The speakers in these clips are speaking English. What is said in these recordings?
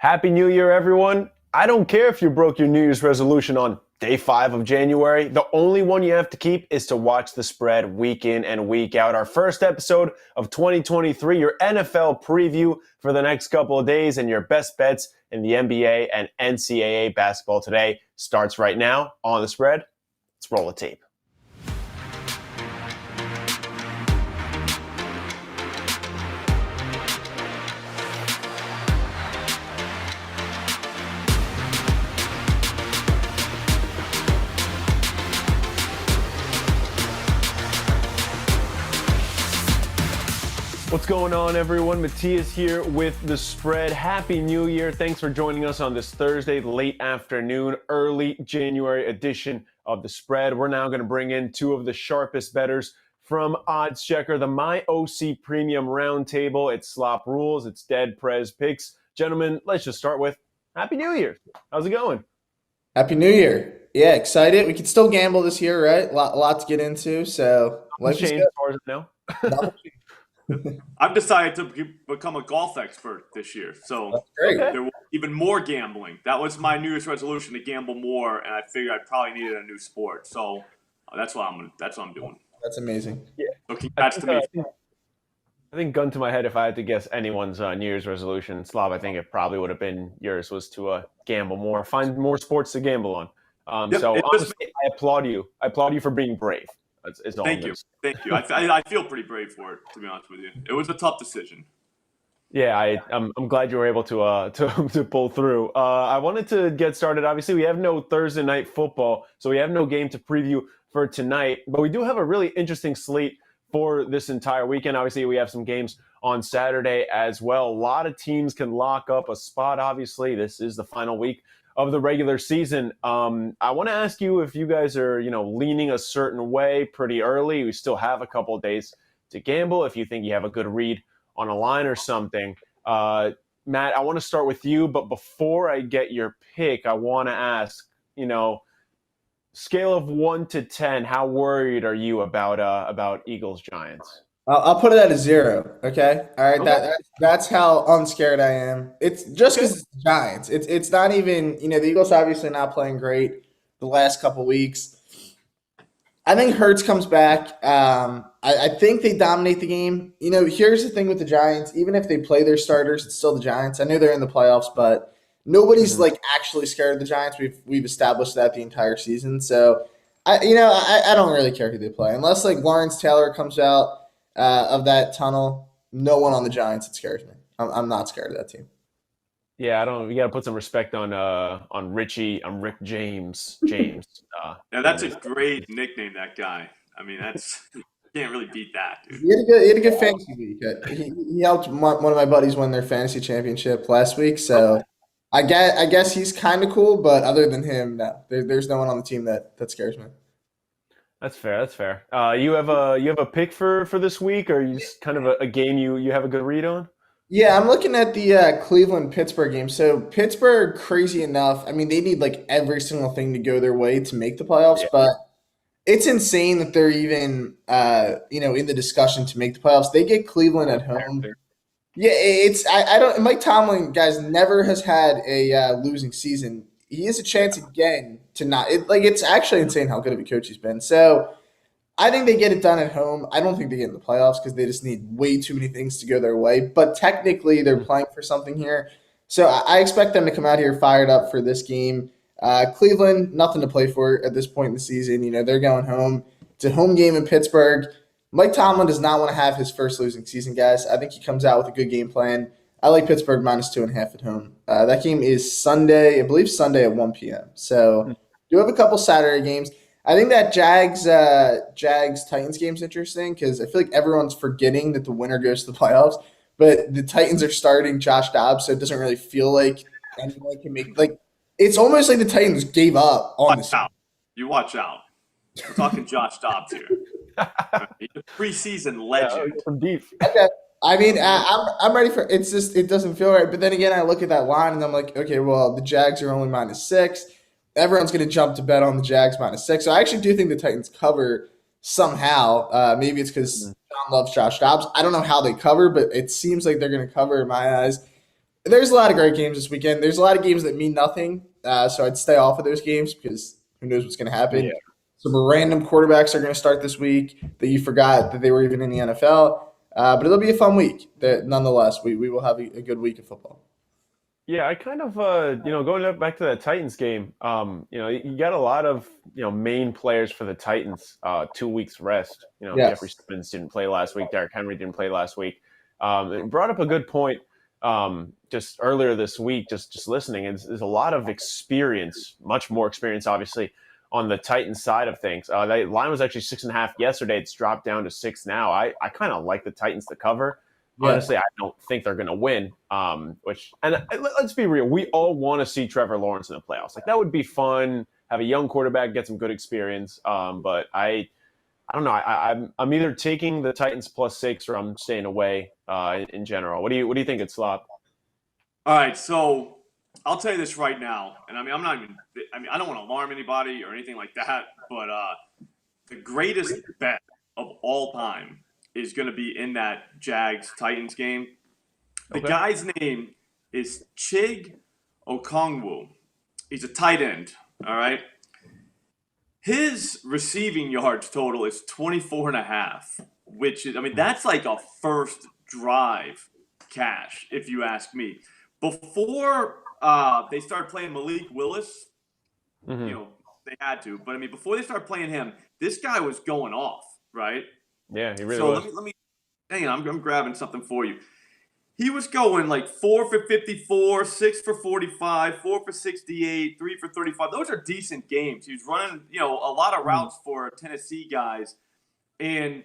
Happy New Year, everyone. I don't care if you broke your New Year's resolution on day 5 of January. The only one you have to keep is to watch the spread week in and week out. Our first episode of 2023, your NFL preview for the next couple of days, and your best bets in the NBA and NCAA basketball today starts right now on the spread. Let's roll the tape. What's going on, everyone? Matias here with The Spread. Happy New Year. Thanks for joining us on this Thursday, late afternoon, early January edition of The Spread. We're now going to bring in two of the sharpest bettors from OddsChecker, the My OC Premium Roundtable. It's SlopRules. It's DeadPresPicks. Gentlemen, let's just start with Happy New Year. How's it going? Happy New Year. Yeah, excited. We can still gamble this year, right? A lot to get into. So let's change as far as I know. I've decided to become a golf expert this year, so there will be even more gambling. That was my New Year's resolution, to gamble more, and I figured I probably needed a new sport. So that's what I'm doing. That's amazing. Yeah. So congrats to me. I think gun to my head, if I had to guess anyone's New Year's resolution, Slav, I think it probably would have been yours, was to gamble more, find more sports to gamble on. So honestly, I applaud you. I applaud you for being brave. Thank you. I feel pretty brave for it, to be honest with you. It was a tough decision. Yeah, I'm glad you were able to pull through. I wanted to get started. Obviously, we have no Thursday night football, so we have no game to preview for tonight. But we do have a really interesting slate for this entire weekend. Obviously, we have some games on Saturday as well. A lot of teams can lock up a spot. Obviously, this is the final week of the regular season. I want to ask you if you guys are, leaning a certain way pretty early. We still have a couple of days to gamble. If you think you have a good read on a line or something. Matt, I want to start with you, but before I get your pick, I want to ask, scale of 1 to 10, how worried are you about Eagles Giants? I'll put it at a 0. Okay. All right. Okay. That's how unscared I am. It's just because it's the Giants. It's not even, the Eagles obviously not playing great the last couple weeks. I think Hurts comes back. I think they dominate the game. Here's the thing with the Giants. Even if they play their starters, it's still the Giants. I know they're in the playoffs, but nobody's actually scared of the Giants. We've established that the entire season. So I don't really care who they play unless Lawrence Taylor comes out of that tunnel. No one on the Giants, it scares me. I'm not scared of that team. Yeah, I don't. We got to put some respect on Richie. I'm Rick James. Yeah, that's a great nickname. That guy. I mean, you can't really beat that, dude. He had a good fantasy week. He helped one of my buddies win their fantasy championship last week. So I guess he's kind of cool, but other than him, no, there's no one on the team that scares me. That's fair. You have a pick for this week, or you just kind of a game you have a good read on? Yeah, I'm looking at the Cleveland-Pittsburgh game. So Pittsburgh, crazy enough, I mean, they need every single thing to go their way to make the playoffs, but it's insane that they're even in the discussion to make the playoffs. They get Cleveland at home. Yeah, I don't. Mike Tomlin, guys, never has had a losing season. He has a chance again to not. It's actually insane how good of a coach he's been. So I think they get it done at home. I don't think they get in the playoffs because they just need way too many things to go their way. But technically, they're playing for something here. So I expect them to come out here fired up for this game. Cleveland, nothing to play for at this point in the season. They're going home. It's a home game in Pittsburgh. Mike Tomlin does not want to have his first losing season, guys. I think he comes out with a good game plan. I like Pittsburgh -2.5 at home. That game is Sunday, I believe Sunday at 1 p.m. So do have a couple Saturday games. I think that Jags-Titans game is interesting because I feel like everyone's forgetting that the winner goes to the playoffs. But the Titans are starting Josh Dobbs, so it doesn't really feel like anyone can make it's almost like the Titans gave up on this. You watch out. We're talking Josh Dobbs here. He's a preseason legend. From deep. Okay. I mean, I'm ready for it's just it doesn't feel right. But then again, I look at that line and I'm like, okay, well, the Jags are only -6. Everyone's going to jump to bet on the Jags -6. So I actually do think the Titans cover somehow. Maybe it's because John loves Josh Dobbs. I don't know how they cover, but it seems like they're going to cover in my eyes. There's a lot of great games this weekend. There's a lot of games that mean nothing, so I'd stay off of those games because who knows what's going to happen. Yeah. Some random quarterbacks are going to start this week that you forgot that they were even in the NFL. But it'll be a fun week. Nonetheless, we will have a good week of football. Yeah, I kind of, going back to that Titans game, you got a lot of, main players for the Titans, 2 weeks rest. Yes. Jeffrey Simmons didn't play last week. Derrick Henry didn't play last week. It brought up a good point just earlier this week, just listening. There's a lot of experience, much more experience, obviously, on the Titans side of things. The line was actually 6.5 yesterday. It's dropped down to 6 now. I kind of like the Titans to cover. Yeah. Honestly, I don't think they're going to win. Let's be real. We all want to see Trevor Lawrence in the playoffs. Like, that would be fun. Have a young quarterback, get some good experience. But I don't know. I'm either taking the Titans +6 or I'm staying away in general. What do you think, it's Slop? All right, so I'll tell you this right now, and I don't want to alarm anybody or anything like that, but the greatest bet of all time is going to be in that Jags-Titans game. The guy's name is Chig Okongwu. He's a tight end, all right? His receiving yards total is 24.5, which is, that's like a first drive cash, if you ask me. Before they started playing Malik Willis, they had to. But, before they started playing him, this guy was going off, right? Yeah, he really was. So hang on, I'm grabbing something for you. He was going like 4 for 54, 6 for 45, 4 for 68, 3 for 35. Those are decent games. He was running, a lot of routes for Tennessee guys. And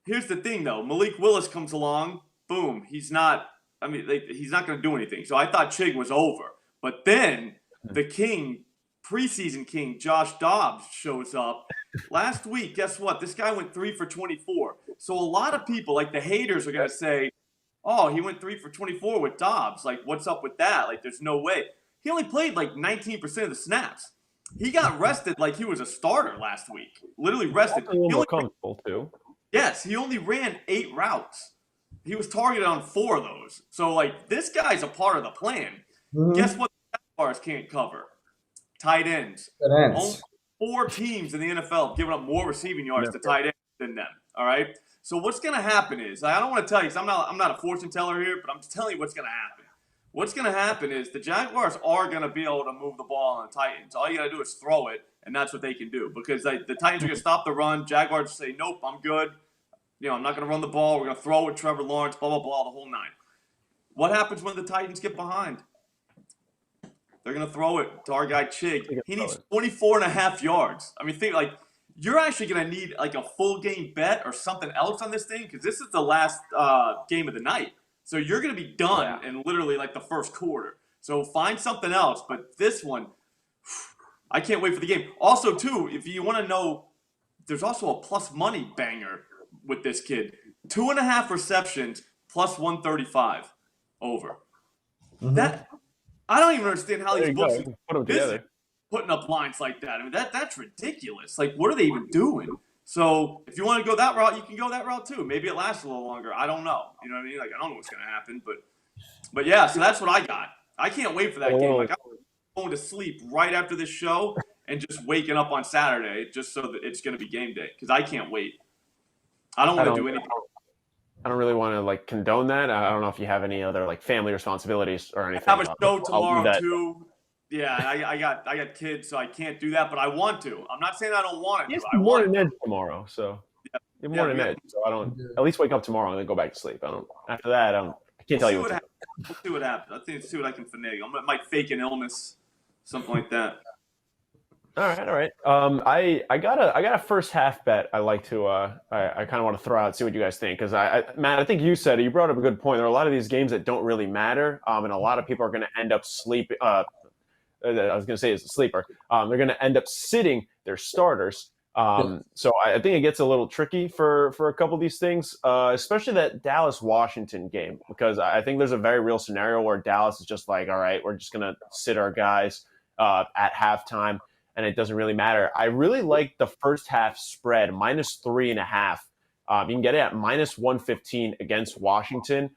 here's the thing, though. Malik Willis comes along, boom. He's not he's not going to do anything. So I thought Chig was over. But then the king, preseason king, Josh Dobbs, shows up. Last week, guess what? This guy went 3 for 24. So a lot of people, like the haters, are going to say, oh, he went 3 for 24 with Dobbs. Like, what's up with that? Like, there's no way. He only played like 19% of the snaps. He got rested like he was a starter last week. Literally rested. A little more comfortable, too. Yes, he only ran 8 routes. He was targeted on 4 of those. So, like, this guy's a part of the plan. Mm-hmm. Guess what the Jaguars can't cover? Tight ends. Only 4 teams in the NFL have given up more receiving yards to tight ends than them. All right? So what's going to happen is, I don't want to tell you, because I'm not a fortune teller here, but I'm just telling you what's going to happen. What's going to happen is the Jaguars are going to be able to move the ball on the Titans. All you got to do is throw it, and that's what they can do. Because the Titans are going to stop the run. Jaguars say, nope, I'm good. I'm not going to run the ball. We're going to throw with Trevor Lawrence, blah, blah, blah, the whole 9. What happens when the Titans get behind? They're going to throw it to our guy Chig. He needs 24.5 yards. Think you're actually going to need like a full game bet or something else on this thing, because this is the last game of the night. So you're going to be done in literally like the first quarter. So find something else. But this one, I can't wait for the game. Also, too, if you want to know, there's also a plus money banger with this kid. 2.5 receptions plus 135 over. Mm-hmm. That I don't even understand how these books put them together. Putting up lines like that. That's ridiculous. Like, what are they even doing? So if you want to go that route, you can go that route too. Maybe it lasts a little longer. I don't know. You know what I mean? Like, I don't know what's going to happen, but yeah. So that's what I got. I can't wait for that game. Like, I'm going to sleep right after this show and just waking up on Saturday just so that it's going to be game day, because I can't wait. I don't want to do anything. I don't really want to like condone that. I don't know if you have any other like family responsibilities or anything. I have a show tomorrow too. Yeah, I got kids, so I can't do that, but I want to. I'm not saying I don't want to. You're morning edge tomorrow, so you're morning edge. So I don't. At least wake up tomorrow and then go back to sleep. After that, I can't tell you what. We'll see what happens. See what I can finagle. I might fake an illness, something like that. All right. I got a first half bet. I like to. I kind of want to throw out, see what you guys think, because Matt, I think you brought up a good point. There are a lot of these games that don't really matter, and a lot of people are going to end up sleeping. I was going to say it's a sleeper. They're going to end up sitting their starters. So I think it gets a little tricky for a couple of these things, especially that Dallas-Washington game, because I think there's a very real scenario where Dallas is just like, all right, we're just going to sit our guys at halftime, and it doesn't really matter. I really like the first half spread, -3.5. You can get it at -115 against Washington.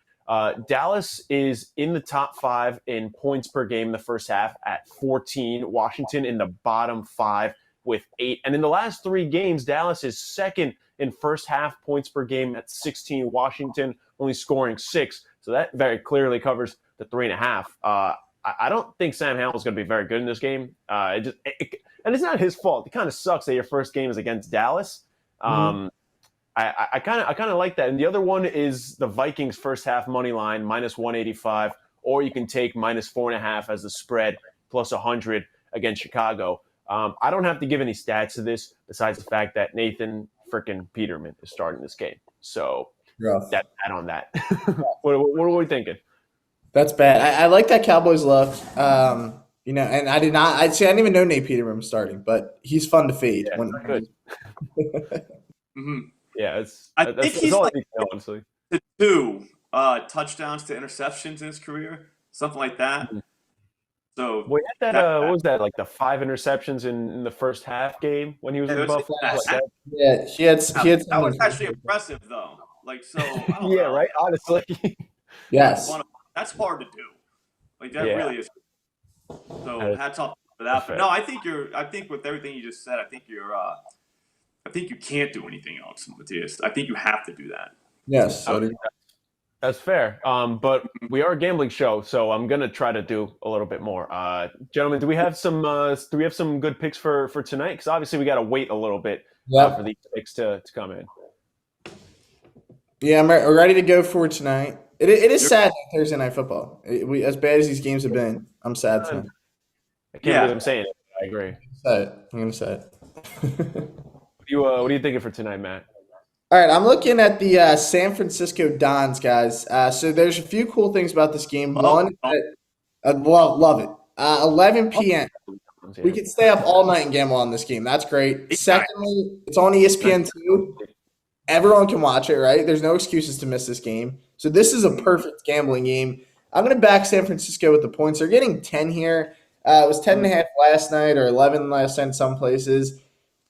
Dallas is in the top 5 in points per game in the first half at 14. Washington in the bottom 5 with 8. And in the last 3 games, Dallas is second in first half points per game at 16. Washington only scoring 6. So that very clearly covers the 3.5. I don't think Sam Howell's going to be very good in this game. And it's not his fault. It kind of sucks that your first game is against Dallas. I kind of like that. And the other one is the Vikings first half money line -185, or you can take -4.5 as the spread plus 100 against Chicago. I don't have to give any stats to this besides the fact that Nathan freaking Peterman is starting this game. So that's that on that. What are we thinking? That's bad. I like that Cowboys look. And I didn't even know Nate Peterman was starting, but he's fun to fade. Yeah, good. Yeah, I think he's all like I need to know, honestly. 2 touchdowns to interceptions in his career, something like that. So we had that. What was that? Like the 5 interceptions in the first half game when he was in Buffalo. Yeah, he had. That was actually impressive, though. Like so. I don't know. Right. Honestly. Yes. That's hard to do. Like that really is. So hats off for that. But no, I think with everything you just said, I think you can't do anything else, Matias. I think you have to do that. Yes. That's fair. But we are a gambling show, so I'm gonna try to do a little bit more. Gentlemen, do we have some good picks for tonight? Because obviously we got to wait a little bit for these picks to come in. Yeah, we're ready to go for tonight. It is sad Thursday night football. As bad as these games have been, I'm sad tonight. I can't believe I'm saying it. I agree. I'm gonna say it. What are you thinking for tonight, Matt? All right, I'm looking at the San Francisco Dons, guys. So there's a few cool things about this game. One, love it. 11 p.m. We can stay up all night and gamble on this game. That's great. Secondly, it's on ESPN too. Everyone can watch it, right? There's no excuses to miss this game. So this is a perfect gambling game. I'm going to back San Francisco with the points. They're getting 10 here. It was 10.5 last night or 11 last night in some places.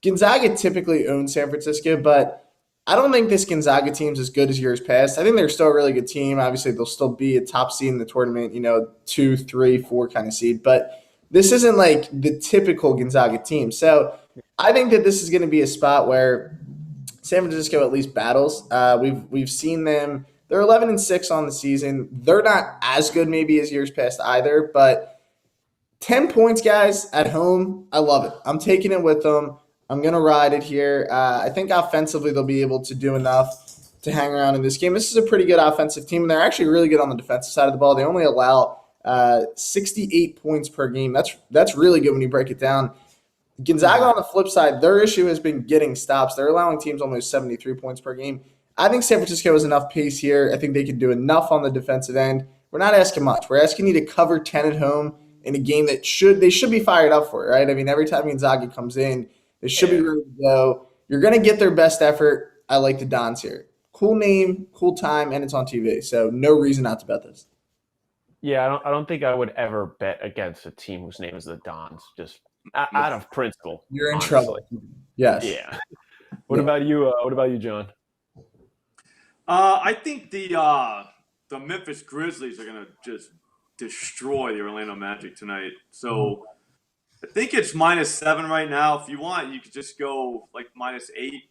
Gonzaga typically owns San Francisco, but I don't think this Gonzaga team's as good as years past. I think they're still a really good team. Obviously, they'll still be a top seed in the tournament, 2, 3, 4 kind of seed. But this isn't like the typical Gonzaga team. So I think that this is going to be a spot where San Francisco at least battles. We've seen them. They're 11-6 on the season. They're not as good maybe as years past either, but 10 points, guys, at home. I love it. I'm taking it with them. I'm going to ride it here. I think offensively they'll be able to do enough to hang around in this game. This is a pretty good offensive team, and they're actually really good on the defensive side of the ball. They only allow 68 points per game. That's really good when you break it down. Gonzaga, on the flip side, their issue has been getting stops. They're allowing teams almost 73 points per game. I think San Francisco has enough pace here. I think they can do enough on the defensive end. We're not asking much. We're asking you to cover 10 at home in a game that they should be fired up for, right? I mean, every time Gonzaga comes in, they should be ready to go. You're going to get their best effort. I like the Dons here. Cool name, cool time, and it's on TV. So no reason not to bet this. Yeah, I don't think I would ever bet against a team whose name is the Dons. Just out of principle. You're in trouble. Yes. Yeah. What about you? What about you, John? I think the Memphis Grizzlies are going to just destroy the Orlando Magic tonight. So I think it's -7 right now. If you want, you could just go like -8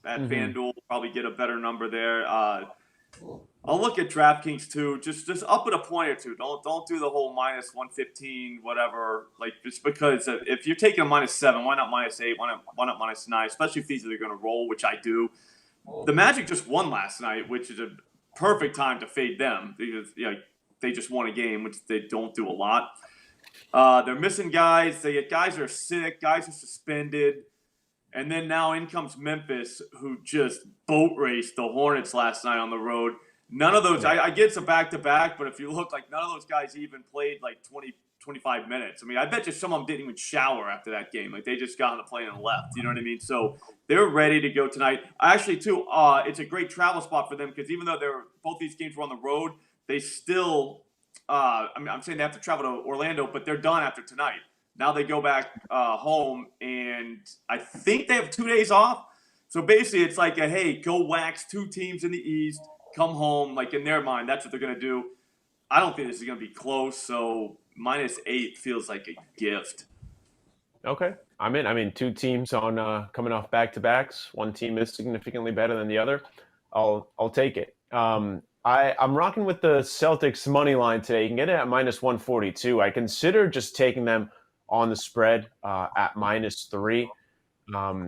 at FanDuel. Probably get a better number there. I'll look at DraftKings too. Just up at a point or two. Don't do the whole -115 whatever. Like just because if you're taking a -7, why not -8? Why not -9? Especially if these are going to roll, which I do. The Magic just won last night, which is a perfect time to fade them because they just won a game, which they don't do a lot. They're missing guys. Guys are sick. Guys are suspended. And then now in comes Memphis, who just boat raced the Hornets last night on the road. None of those, I get it's a back-to-back, but if you look, like none of those guys even played like 20, 25 minutes. I mean, I bet you some of them didn't even shower after that game. Like they just got on the plane and left. You know what I mean? So they're ready to go tonight. Actually, too, it's a great travel spot for them because even though both these games were on the road, they still I'm saying they have to travel to Orlando, but they're done after tonight. Now they go back home, and I think they have 2 days off. So basically, it's like hey, go wax 2 teams in the East, come home. Like in their mind, that's what they're going to do. I don't think this is going to be close. So -8 feels like a gift. Okay, I'm in. I mean, two teams on coming off back-to-backs. One team is significantly better than the other. I'll take it. I'm rocking with the Celtics money line today. You can get it at -142. I consider just taking them on the spread at -3.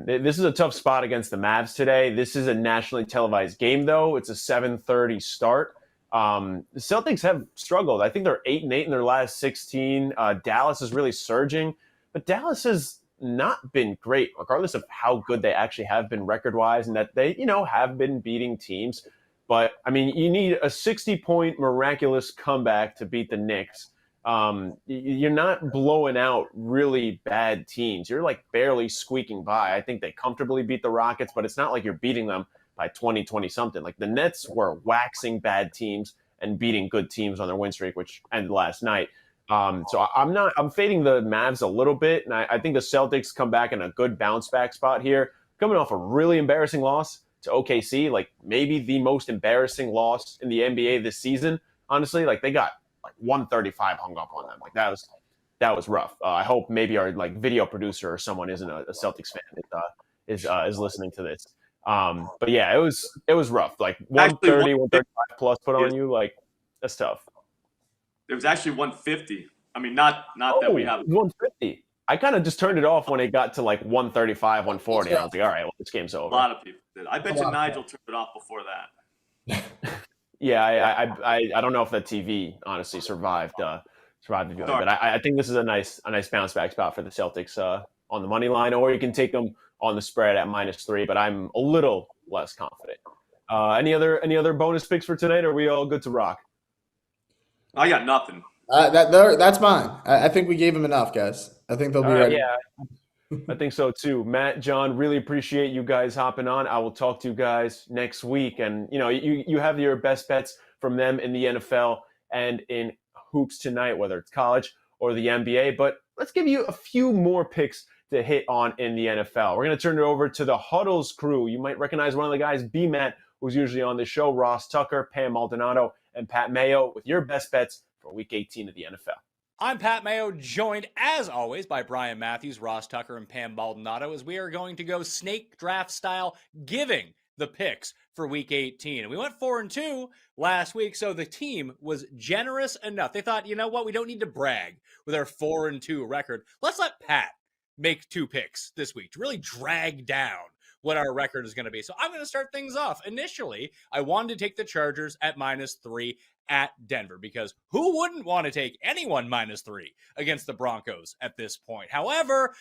This is a tough spot against the Mavs today. This is a nationally televised game, though. It's a 7:30 start. The Celtics have struggled. I think they're 8-8 in their last 16. Dallas is really surging, but Dallas has not been great, regardless of how good they actually have been record-wise, and that they, have been beating teams. But I mean, you need a 60-point miraculous comeback to beat the Knicks. You're not blowing out really bad teams. You're like barely squeaking by. I think they comfortably beat the Rockets, but it's not like you're beating them by 20 something. Like the Nets were waxing bad teams and beating good teams on their win streak, which ended last night. So I'm fading the Mavs a little bit. And I think the Celtics come back in a good bounce back spot here, coming off a really embarrassing loss to OKC, like maybe the most embarrassing loss in the NBA this season. Honestly, like they got like 135 hung up on them. Like that was rough. I hope maybe our like video producer or someone isn't a Celtics fan is listening to this. But yeah, it was rough. Like 130, 135 plus put on you. Like that's tough. It was actually 150. I mean, not that we have 150. I kind of just turned it off when it got to like 135, 140. I was like, all right, well, this game's over. A lot of people did. I bet you Nigel turned it off before that. Yeah, I don't know if that TV honestly survived the viewing, but I think this is a nice bounce back spot for the Celtics on the money line, or you can take them on the spread at -3. But I'm a little less confident. Any other bonus picks for tonight? Or are we all good to rock? I got nothing. That's mine. I think we gave him enough, guys. I think they'll be ready. Yeah, I think so too. Matt, John, really appreciate you guys hopping on. I will talk to you guys next week. And, you have your best bets from them in the NFL and in hoops tonight, whether it's college or the NBA. But let's give you a few more picks to hit on in the NFL. We're going to turn it over to the Huddles crew. You might recognize one of the guys, B-Matt, who's usually on the show, Ross Tucker, Pam Maldonado, and Pat Mayo with your best bets for Week 18 of the NFL. I'm Pat Mayo, joined as always by Brian Matthews, Ross Tucker, and Pam Maldonado, as we are going to go snake draft style, giving the picks for Week 18. And we went 4-2 last week, so the team was generous enough. They thought, you know what, we don't need to brag with our 4-2 record. Let's let Pat make 2 picks this week to really drag down what our record is going to be. So I'm going to start things off. Initially, I wanted to take the Chargers at -3 at Denver, because who wouldn't want to take anyone -3 against the Broncos at this point? However,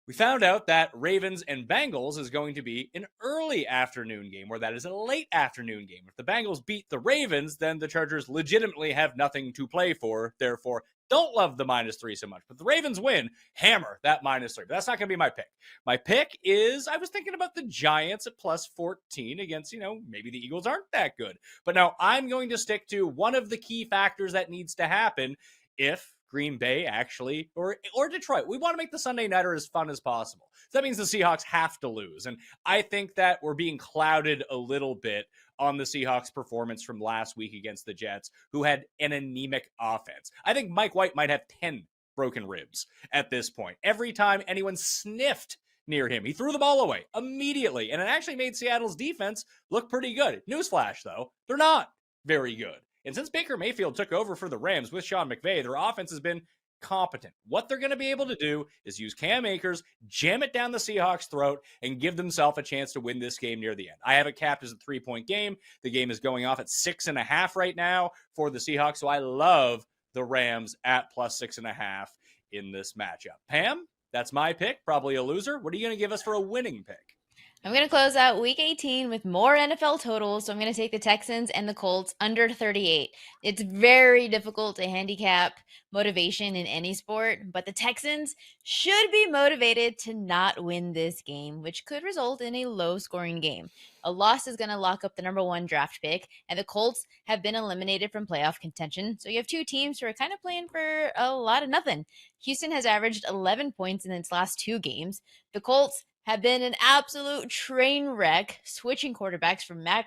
we found out that Ravens and Bengals is going to be an early afternoon game, or that is a late afternoon game. If the Bengals beat the Ravens, then the Chargers legitimately have nothing to play for. Therefore, don't love the -3 so much. But the Ravens win, hammer that -3. But that's not going to be my pick. My pick is, I was thinking about the Giants at +14 against, maybe the Eagles aren't that good. But no, I'm going to stick to one of the key factors that needs to happen if Green Bay actually, or Detroit. We want to make the Sunday Nighter as fun as possible. So that means the Seahawks have to lose. And I think that we're being clouded a little bit on the Seahawks' performance from last week against the Jets, who had an anemic offense. I think Mike White might have 10 broken ribs at this point. Every time anyone sniffed near him, he threw the ball away immediately. And it actually made Seattle's defense look pretty good. Newsflash, though, they're not very good. And since Baker Mayfield took over for the Rams with Sean McVay, their offense has been competent. What they're going to be able to do is use Cam Akers, jam it down the Seahawks' throat, and give themselves a chance to win this game near the end. I have it capped as a 3-point game. The game is going off at 6.5 right now for the Seahawks, so I love the Rams at +6.5 in this matchup. Pam, that's my pick. Probably a loser. What are you going to give us for a winning pick? I'm going to close out Week 18 with more NFL totals, so I'm going to take the Texans and the Colts under 38. It's very difficult to handicap motivation in any sport, but the Texans should be motivated to not win this game, which could result in a low-scoring game. A loss is going to lock up the number 1 draft pick, and the Colts have been eliminated from playoff contention, so you have 2 teams who are kind of playing for a lot of nothing. Houston has averaged 11 points in its last 2 games. The Colts have been an absolute train wreck, switching quarterbacks from Matt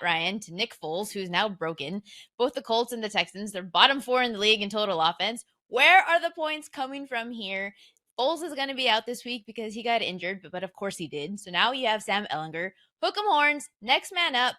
Ryan to Nick Foles, who's now broken. Both the Colts and the Texans, they're bottom 4 in the league in total offense. Where are the points coming from here? Foles is going to be out this week because he got injured, but of course he did. So now you have Sam Ehlinger. Hook 'em horns, next man up.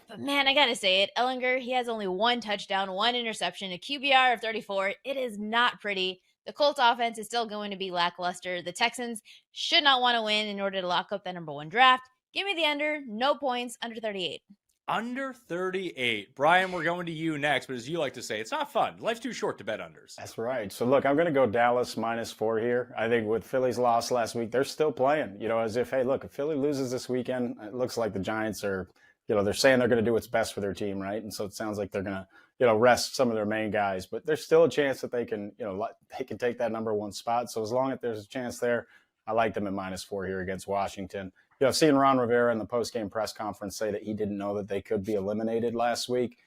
But man, I got to say it, Ehlinger, he has only 1 touchdown, 1 interception, a QBR of 34. It is not pretty. The Colts offense is still going to be lackluster. The Texans should not want to win in order to lock up the number 1 draft. Give me the under, no points, under 38. Under 38. Brian, we're going to you next, but as you like to say, it's not fun. Life's too short to bet unders. That's right. So look, I'm going to go Dallas -4 here. I think with Philly's loss last week, they're still playing, as if, hey, look, if Philly loses this weekend, it looks like the Giants are, they're saying they're going to do what's best for their team, right? And so it sounds like they're going to, rest some of their main guys, but there's still a chance that they can, they can take that number 1 spot. So as long as there's a chance there, I like them at -4 here against Washington. Seeing Ron Rivera in the post-game press conference say that he didn't know that they could be eliminated last week,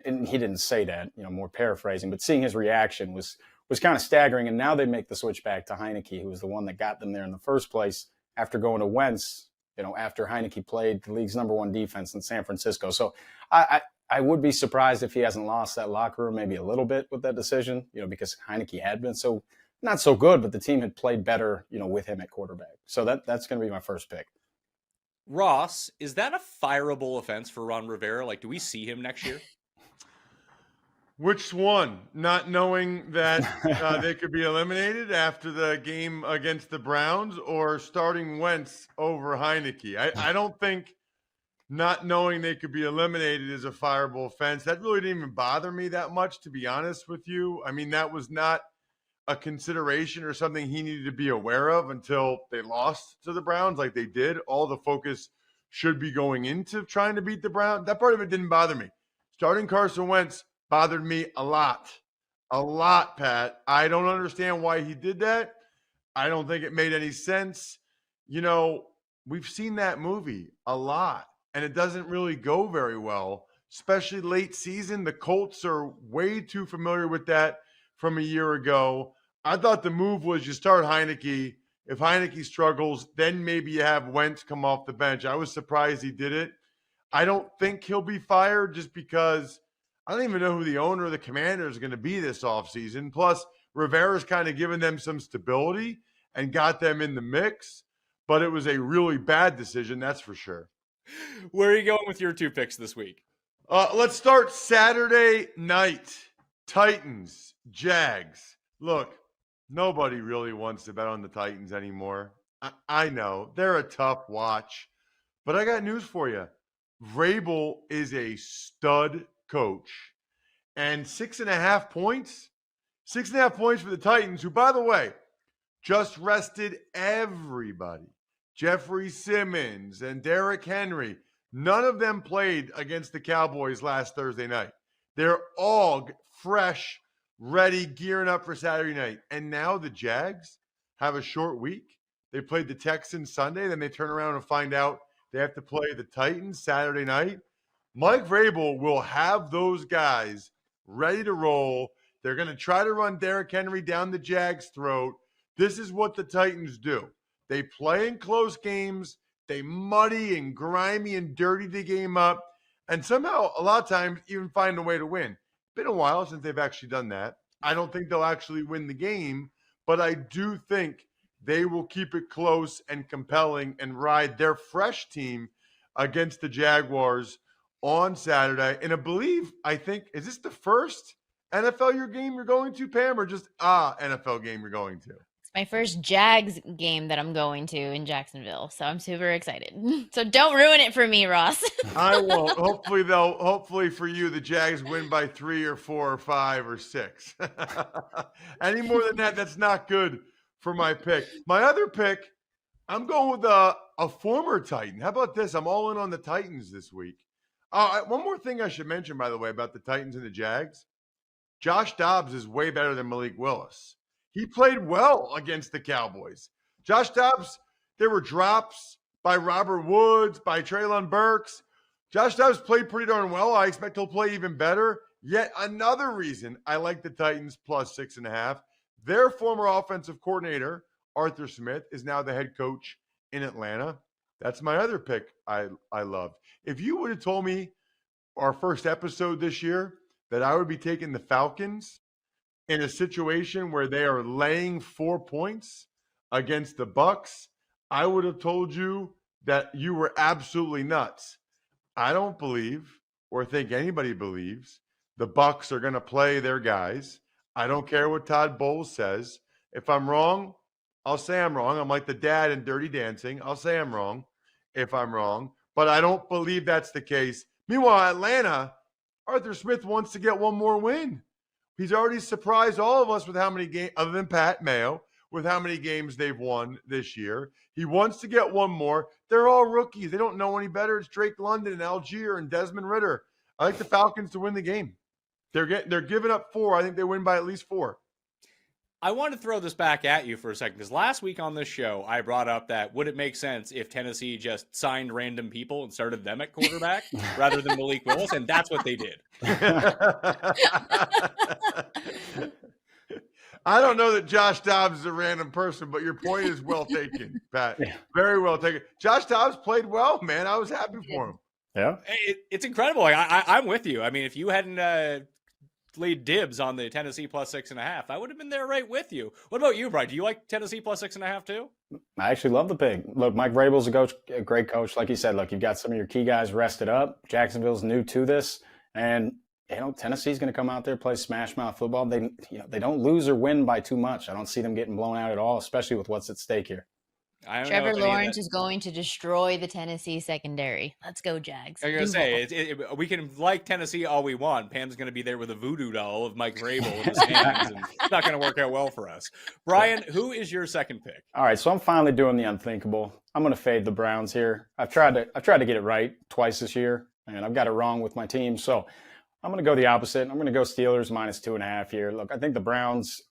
and he didn't say that, more paraphrasing, but seeing his reaction was kind of staggering. And now they make the switch back to Heineke, who was the one that got them there in the first place after going to Wentz, after Heineke played the league's number 1 defense in San Francisco. So I would be surprised if he hasn't lost that locker room maybe a little bit with that decision, because Heineke had been not so good, but the team had played better, with him at quarterback. So that's going to be my first pick. Ross, is that a fireable offense for Ron Rivera? Like, do we see him next year? Which one? Not knowing that they could be eliminated after the game against the Browns, or starting Wentz over Heineke? I don't think not knowing they could be eliminated is a fireable offense. That really didn't even bother me that much, to be honest with you. I mean, that was not a consideration or something he needed to be aware of until they lost to the Browns like they did. All the focus should be going into trying to beat the Browns. That part of it didn't bother me. Starting Carson Wentz bothered me a lot, Pat. I don't understand why he did that. I don't think it made any sense. We've seen that movie a lot, and it doesn't really go very well, especially late season. The Colts are way too familiar with that from a year ago. I thought the move was you start Heineke. If Heineke struggles, then maybe you have Wentz come off the bench. I was surprised he did it. I don't think he'll be fired just because I don't even know who the owner or the commander is going to be this offseason. Plus, Rivera's kind of given them some stability and got them in the mix. But it was a really bad decision, that's for sure. Where are you going with your 2 picks this week? Let's start Saturday night. Titans, Jags. Look, nobody really wants to bet on the Titans anymore. I know. They're a tough watch. But I got news for you. Vrabel is a stud coach. And 6.5 points? 6.5 points for the Titans, who, by the way, just rested everybody. Jeffrey Simmons and Derrick Henry. None of them played against the Cowboys last Thursday night. They're all fresh, ready, gearing up for Saturday night. And now the Jags have a short week. They played the Texans Sunday. Then they turn around and find out they have to play the Titans Saturday night. Mike Vrabel will have those guys ready to roll. They're going to try to run Derrick Henry down the Jags' throat. This is what the Titans do. They play in close games. They muddy and grimy and dirty the game up. And somehow, a lot of times, even find a way to win. Been a while since they've actually done that. I don't think they'll actually win the game, but I do think they will keep it close and compelling and ride their fresh team against the Jaguars on Saturday. And I think, is this the first NFL game you're going to, Pam, or just NFL game you're going to? It's my first Jags game that I'm going to in Jacksonville, so I'm super excited. So don't ruin it for me, Ross. I won't. Hopefully for you, the Jags win by 3 or 4 or 5 or 6. Any more than that, that's not good for my pick. My other pick, I'm going with a former Titan. How about this? I'm all in on the Titans this week. One more thing I should mention, by the way, about the Titans and the Jags. Josh Dobbs is way better than Malik Willis. He played well against the Cowboys. Josh Dobbs, there were drops by Robert Woods, by Treylon Burks. Josh Dobbs played pretty darn well. I expect he'll play even better. Yet another reason I like the Titans plus 6.5. Their former offensive coordinator, Arthur Smith, is now the head coach in Atlanta. That's my other pick I loved. If you would have told me our first episode this year that I would be taking the Falcons in a situation where they are laying 4 points against the Bucs, I would have told you that you were absolutely nuts. I don't believe or think anybody believes the Bucs are going to play their guys. I don't care what Todd Bowles says. If I'm wrong, I'll say I'm wrong. I'm like the dad in Dirty Dancing. I'll say I'm wrong if I'm wrong, but I don't believe that's the case. Meanwhile, Atlanta, Arthur Smith wants to get one more win. He's already surprised all of us with how many games, other than Pat Mayo, with how many games they've won this year. He wants to get one more. They're all rookies. They don't know any better. It's Drake London and Algier and Desmond Ritter. I like the Falcons to win the game. They're giving up 4. I think they win by at least 4. I want to throw this back at you for a second, because last week on this show, I brought up that would it make sense if Tennessee just signed random people and started them at quarterback rather than Malik Willis, and that's what they did. I don't know that Josh Dobbs is a random person, but your point is well taken, Pat. Yeah. Very well taken. Josh Dobbs played well, man. I was happy for him. Yeah. It's incredible. I'm with you. I mean, if you hadn't laid dibs on the Tennessee plus 6.5, I would have been there right with you. What about you, Brian? Do you like Tennessee plus 6.5 too? I actually love the pick. Look, Mike Vrabel's a great coach. Like you said, look, you've got some of your key guys rested up. Jacksonville's new to this, and Tennessee's going to come out there, play smash mouth football. They don't lose or win by too much. I don't see them getting blown out at all, especially with what's at stake here. Trevor Lawrence is going to destroy the Tennessee secondary. Let's go, Jags. I was going to say, we can like Tennessee all we want. Pam's going to be there with a voodoo doll of Mike Vrabel in his hands, and it's not going to work out well for us. Brian, who is your second pick? All right, so I'm finally doing the unthinkable. I'm going to fade the Browns here. I've tried to get it right twice this year, and I've got it wrong with my team. So I'm going to go the opposite. I'm going to go Steelers minus 2.5 here. Look, I think the Browns,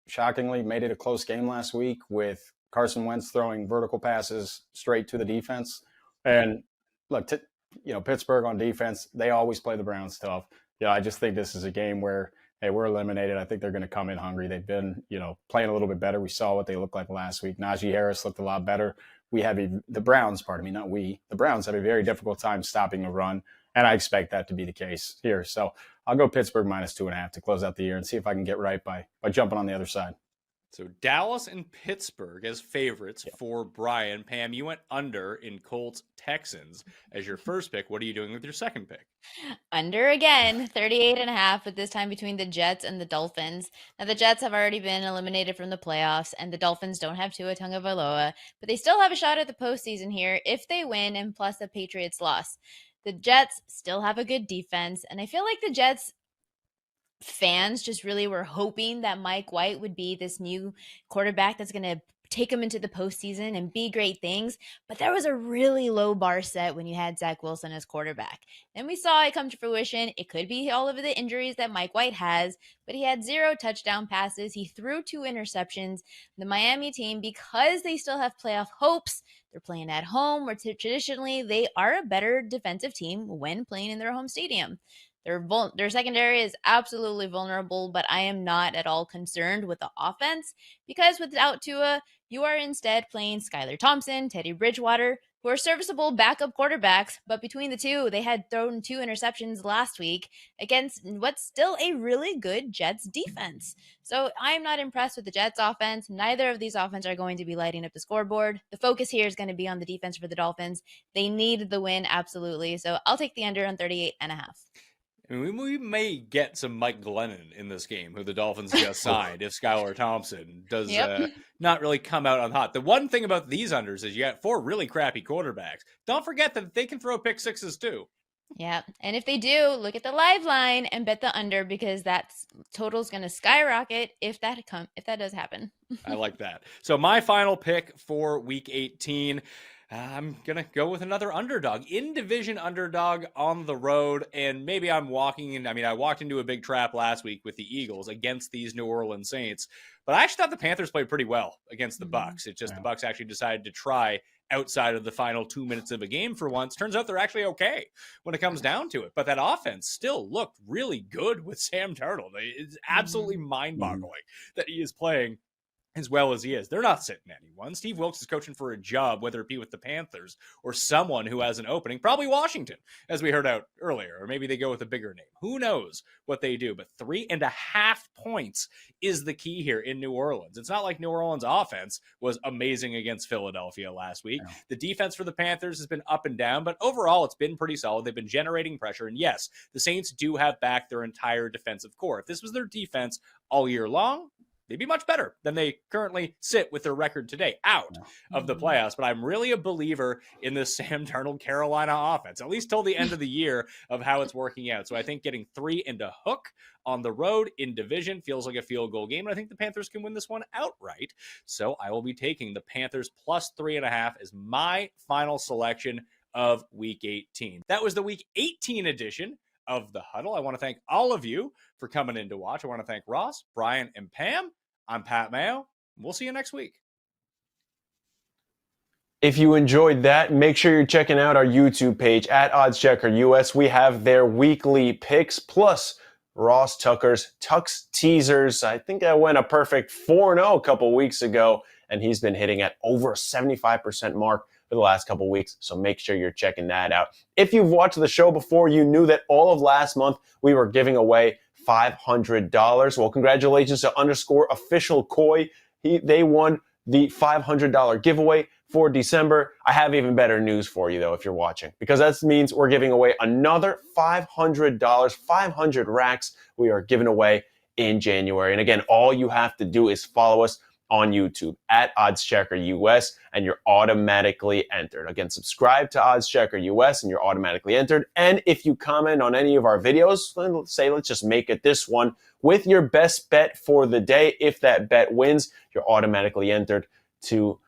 shockingly, made it a close game last week with Carson Wentz throwing vertical passes straight to the defense. And look, Pittsburgh on defense, they always play the Browns tough. I just think this is a game where, hey, we're eliminated. I think they're going to come in hungry. They've been, playing a little bit better. We saw what they looked like last week. Najee Harris looked a lot better. The Browns have a very difficult time stopping the run. And I expect that to be the case here. So I'll go Pittsburgh minus 2.5 to close out the year and see if I can get right by jumping on the other side. So Dallas and Pittsburgh as favorites for Brian. Pam, you went under in Colts Texans as your first pick. What are you doing with your second pick? Under again, 38.5, but this time between the Jets and the Dolphins. Now, the Jets have already been eliminated from the playoffs, and the Dolphins don't have Tua Tagovailoa, but they still have a shot at the postseason here if they win, and plus the Patriots loss. The Jets still have a good defense, and I feel like the Jets fans just really were hoping that Mike White would be this new quarterback that's going to take them into the postseason and be great things. But there was a really low bar set when you had Zach Wilson as quarterback. And we saw it come to fruition. It could be all of the injuries that Mike White has, but he had 0 touchdown passes. He threw 2 interceptions. The Miami team, because they still have playoff hopes, they're playing at home, where traditionally they are a better defensive team when playing in their home stadium. Their secondary is absolutely vulnerable, but I am not at all concerned with the offense because without Tua, you are instead playing Skylar Thompson, Teddy Bridgewater, who are serviceable backup quarterbacks, but between the two, they had thrown 2 interceptions last week against what's still a really good Jets defense. So I'm not impressed with the Jets offense. Neither of these offenses are going to be lighting up the scoreboard. The focus here is going to be on the defense for the Dolphins. They need the win, absolutely. So I'll take the under on 38.5. I mean, we may get some Mike Glennon in this game, who the Dolphins just signed, if Skylar Thompson does not really come out on hot. The one thing about these unders is you got 4 really crappy quarterbacks. Don't forget that they can throw pick sixes too. Yeah, and if they do, look at the live line and bet the under because that total's going to skyrocket if that does happen. I like that. So my final pick for Week 18. I'm going to go with another underdog, in-division underdog on the road, and maybe I'm walking in. I mean, I walked into a big trap last week with the Eagles against these New Orleans Saints, but I actually thought the Panthers played pretty well against the Bucs. It's just the Bucs actually decided to try outside of the final 2 minutes of a game for once. Turns out they're actually okay when it comes down to it, but that offense still looked really good with Sam Darnold. It's absolutely mind-boggling that he is playing as well as he is. They're not sitting anyone. Steve Wilkes is coaching for a job, whether it be with the Panthers or someone who has an opening, probably Washington, as we heard out earlier, or maybe they go with a bigger name. Who knows what they do? But 3.5 points is the key here in New Orleans. It's not like New Orleans offense was amazing against Philadelphia last week. No. The defense for the Panthers has been up and down, but overall it's been pretty solid. They've been generating pressure. And yes, the Saints do have back their entire defensive core. If this was their defense all year long, they'd be much better than they currently sit with their record today out of the playoffs. But I'm really a believer in this Sam Darnold Carolina offense, at least till the end of the year of how it's working out. So I think getting 3 into hook on the road in division feels like a field goal game. And I think the Panthers can win this one outright. So I will be taking the Panthers plus 3.5 as my final selection of week 18. That was the week 18 edition of The Huddle. I want to thank all of you for coming in to watch. I want to thank Ross, Brian, and Pam. I'm Pat Mayo. We'll see you next week. If you enjoyed that, make sure you're checking out our YouTube page at OddsChecker US. We have their weekly picks plus Ross Tucker's Tux teasers. I think I went a perfect 4-0 a couple weeks ago, and he's been hitting at over a 75% mark for the last couple weeks, so make sure you're checking that out. If you've watched the show before, you knew that all of last month we were giving away $500. Well, congratulations to _official Koi. They won the $500 giveaway for December. I have even better news for you, though, if you're watching, because that means we're giving away another $500, 500 racks we are giving away in January. And again, all you have to do is follow us on YouTube at OddsChecker US, and you're automatically entered. Again, subscribe to OddsChecker US and you're automatically entered. And if you comment on any of our videos, let's just make it this one, with your best bet for the day, if that bet wins, you're automatically entered to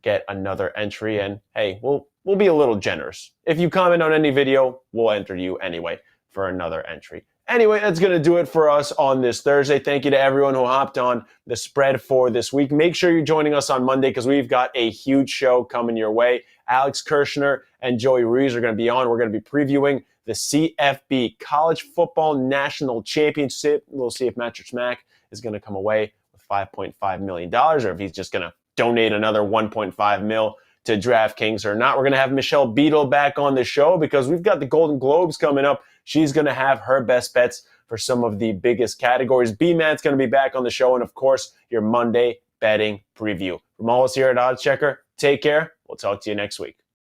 get another entry. And hey, we'll be a little generous. If you comment on any video, we'll enter you anyway for another entry. Anyway, that's going to do it for us on this Thursday. Thank you to everyone who hopped on the spread for this week. Make sure you're joining us on Monday because we've got a huge show coming your way. Alex Kirshner and Joey Ruiz are going to be on. We're going to be previewing the CFB College Football National Championship. We'll see if Matrix Mack is going to come away with $5.5 million or if he's just going to donate another $1.5 million to DraftKings or not. We're going to have Michelle Beadle back on the show because we've got the Golden Globes coming up. She's going to have her best bets for some of the biggest categories. B-Man's going to be back on the show. And, of course, your Monday betting preview. From all of us here at OddsChecker, take care. We'll talk to you next week.